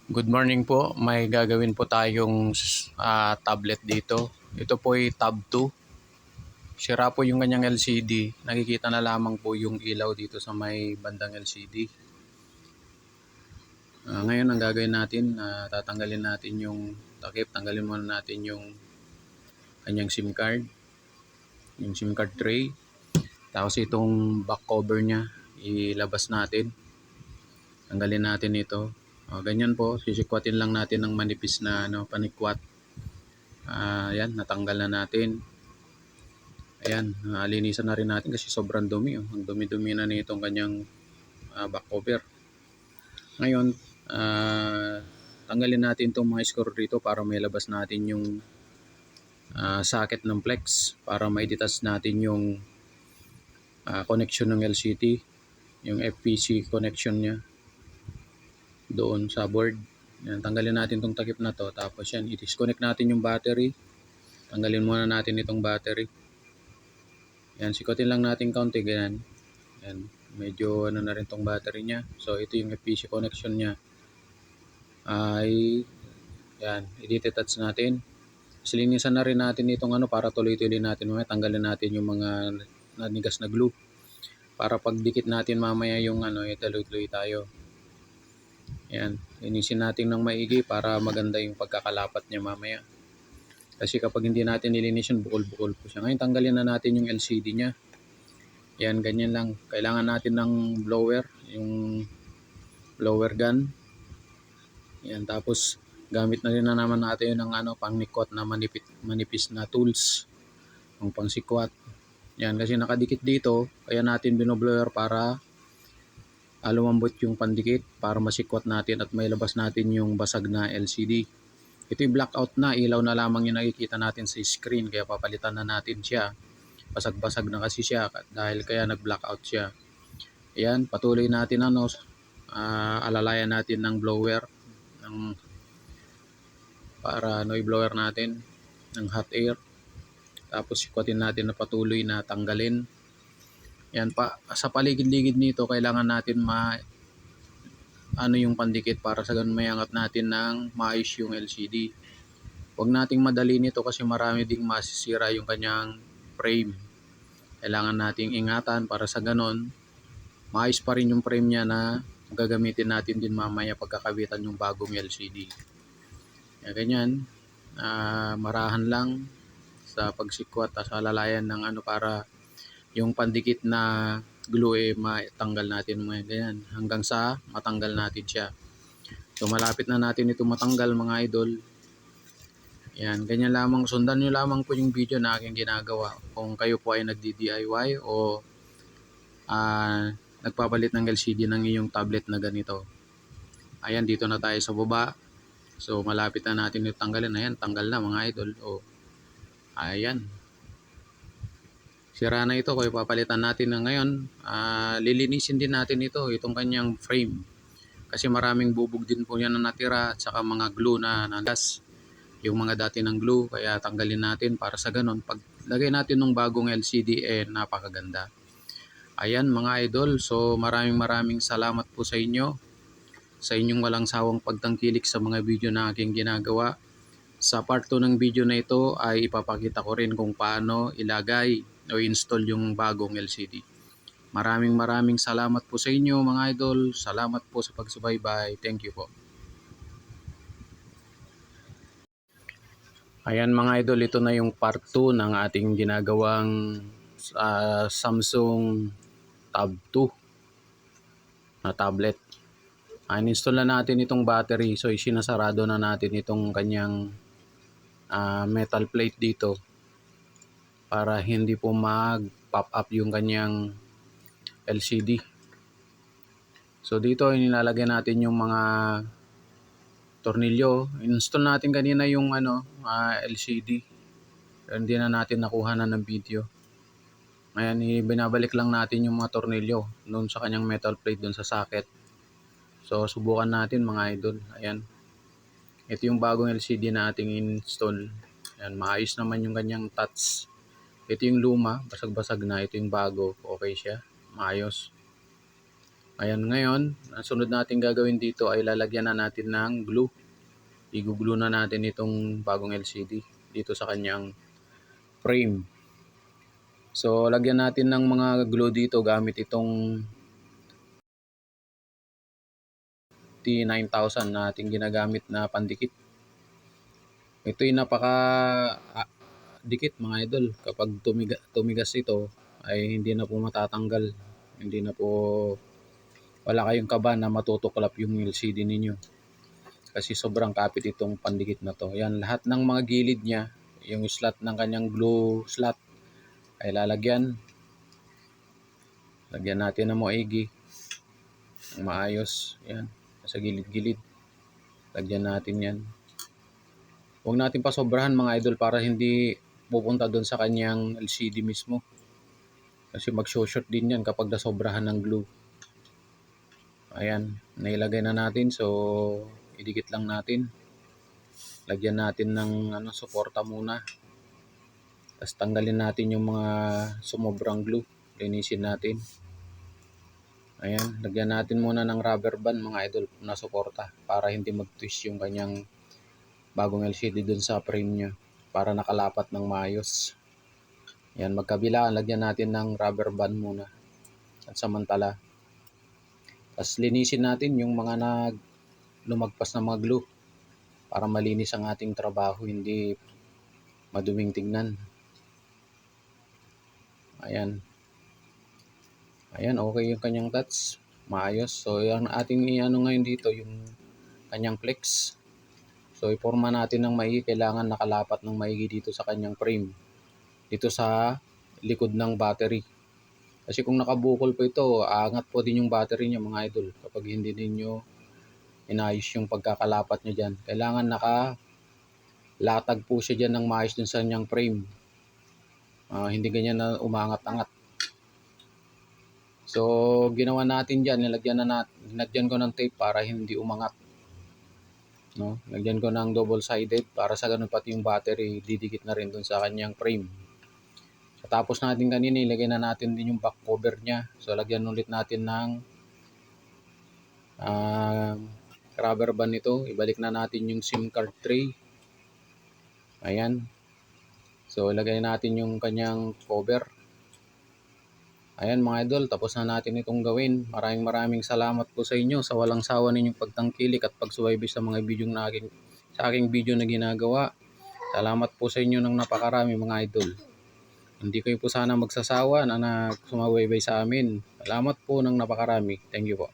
Good morning po. May gagawin po tayong tablet dito. Ito po ay Tab 2. Sira po yung kanyang LCD. Nakikita na lamang po yung ilaw dito sa may bandang LCD. Ngayon ang gagawin natin, tatanggalin natin yung takip. Tanggalin muna natin yung kanyang SIM card. Yung SIM card tray. Tapos itong back cover niya, ilabas natin. Tanggalin natin ito. Ganyan po, sisikwatin lang natin ng manipis na panikwat. Ayan, natanggal na natin. Ayan, linisan na rin natin kasi sobrang dumi. Ang dumi-dumi na nitong kanyang back cover. Ngayon, tanggalin natin itong mga screw dito para may labas natin yung socket ng flex para mai-detach natin yung connection ng LCD, yung FPC connection niya doon sa board. Yan, tanggalin natin itong takip na to, tapos yan, i-disconnect natin yung battery. Tanggalin muna natin itong battery. Yan, sikotin lang natin kaunti, ganyan. Yan, medyo ano na rin tong battery niya. So ito yung FPC connection niya. Yan, i-detach natin. Silinisan na rin natin itong para tuloy-tuloy natin mamaya. Tanggalin natin yung mga nanigas na glue. Para pagdikit natin mamaya yung tuloy-tuloy tayo. Yan, linisin natin ng maigi para maganda yung pagkakalapat niya mamaya. Kasi kapag hindi natin nilinis yun, bukol-bukol po siya. Ngayon, tanggalin na natin yung LCD niya. Yan, ganyan lang. Kailangan natin ng blower, yung blower gun. Yan, tapos gamit na rin na naman natin ng pangnikwat na manipis na tools. Yung pangsikwat. Yan, kasi nakadikit dito, kaya natin binoblower para lumambot yung pandikit para masikwat natin at may labas natin yung basag na LCD. Ito yung blackout na, ilaw na lamang yung nakikita natin sa screen, kaya papalitan na natin siya. Basag-basag na kasi siya dahil kaya nag-blackout siya. Ayan, patuloy natin alalayan natin ng blower para i-blower natin ng hot air. Tapos sikwatin natin na patuloy na tanggalin. Yan pa, sa paligid-ligid nito kailangan natin yung pandikit para sa ganun mayangat natin ng maayos yung LCD. Huwag nating madali nito kasi marami ding masisira yung kanyang frame. Kailangan nating ingatan para sa ganun maayos pa rin yung frame niya na gagamitin natin din mamaya pagkakabitan yung bagong LCD. Yan, ganyan. Marahan lang sa pagsikwat at alalayan ng para yung pandikit na glue matanggal natin mga ganyan hanggang sa matanggal natin siya. So malapit na natin ito matanggal mga idol. Yan, ganyan lamang. Sundan nyo lamang po yung video na aking ginagawa kung kayo po ay nagdi-DIY o nagpapalit ng LCD ng iyong tablet na ganito. Ayan, dito na tayo sa baba. So malapit na natin ito tanggalin. Ayan, tanggal na mga idol. Ayan, sira na ito, kaya papalitan natin na ngayon. Lilinisin din natin itong kanyang frame. Kasi maraming bubog din po yan na natira at saka mga glue na nagas. Yung mga dati ng glue, kaya tanggalin natin para sa ganun. Pag lagay natin ng bagong LCD, napakaganda. Ayan mga idol, so maraming salamat po sa inyo. Sa inyong walang sawang pagtangkilik sa mga video na aking ginagawa. Sa part 2 ng video na ito ay ipapakita ko rin kung paano ilagay o install yung bagong LCD. Maraming salamat po sa inyo mga idol. Salamat po sa pagsubaybay. Thank you po. Ayan mga idol, ito na yung part 2 ng ating ginagawang Samsung Tab 2 na tablet. In-install na natin itong battery. So isinasarado na natin itong kanyang metal plate dito para hindi po mag-pop up yung kanyang LCD. So dito nilalagay natin yung mga tornilyo. Install natin kanina yung LCD. Hindi na natin nakuha na ng video. Ngayon binabalik lang natin yung mga tornilyo doon sa kanyang metal plate doon sa socket. So subukan natin mga idol. Ayan. Ito yung bagong LCD na ating install. Ayan, maayos naman yung kanyang touch. Ito yung luma, basag-basag na. Ito yung bago, okay siya, maayos. Ayan, ngayon, ang sunod natin gagawin dito ay lalagyan na natin ng glue. I-glue na natin itong bagong LCD dito sa kanyang frame. So, lagyan natin ng mga glue dito gamit itong T9000 na ating ginagamit na pandikit. Ito'y napaka dikit mga idol. Kapag tumigas ito ay hindi na po matatanggal. Hindi na po, wala kayong kaba na matutuklap yung LCD ninyo. Kasi sobrang kapit itong pandikit na to. Yan, lahat ng mga gilid niya, yung slot ng kanyang glue slot ay lalagyan. Lagyan natin ng maigi, ng maayos. Yan, sa gilid-gilid. Lagyan natin yan. Huwag natin pasobrahan mga idol para hindi pupunta doon sa kanyang LCD mismo. Kasi mag-short din yan kapag nasobrahan ng glue. Ayan, nailagay na natin. So, idikit lang natin. Lagyan natin ng suporta muna. Tapos tanggalin natin yung mga sumobrang glue. Linisin natin. Ayan, lagyan natin muna ng rubber band mga idol na suporta para hindi mag-twist yung kanyang bagong LCD dun sa frame niya. Para nakalapat ng maayos. Ayan, magkabila, lagyan natin ng rubber band muna. At samantala. Tapos linisin natin yung mga lumagpas na mga glue. Para malinis ang ating trabaho, hindi maduming tignan. Ayan. Ayan, okay yung kanyang touch. Maayos. So, yung ating ngayon dito, yung kanyang flex. So, iporma natin ng maigi. Kailangan nakalapat ng maigi dito sa kanyang frame. Dito sa likod ng battery. Kasi kung nakabukol po ito, aangat po din yung battery niya mga idol. Kapag hindi ninyo inayos yung pagkakalapat nyo dyan. Kailangan nakalatag po siya dyan ng maayos dun sa kanyang frame. Hindi ganyan na umangat-angat. So, ginawa natin dyan, nilagyan ko ng tape para hindi umangat. No? Lagyan ko ng double-sided para sa ganun pati yung battery, didikit na rin dun sa kanyang frame. So, tapos natin kanina, ilagay na natin din yung back cover niya. So, lagyan ulit natin ng rubber band nito. Ibalik na natin yung SIM card tray. Ayan. So, ilagay natin yung kanyang cover. Ayan mga idol, tapos na natin itong gawin. Maraming salamat po sa inyo sa walang sawa ninyong pagtangkilik at pagsubaybay sa mga video sa aking video na ginagawa. Salamat po sa inyo ng napakarami mga idol. Hindi kayo po sana magsasawa na sumabay sa amin. Salamat po ng napakarami. Thank you po.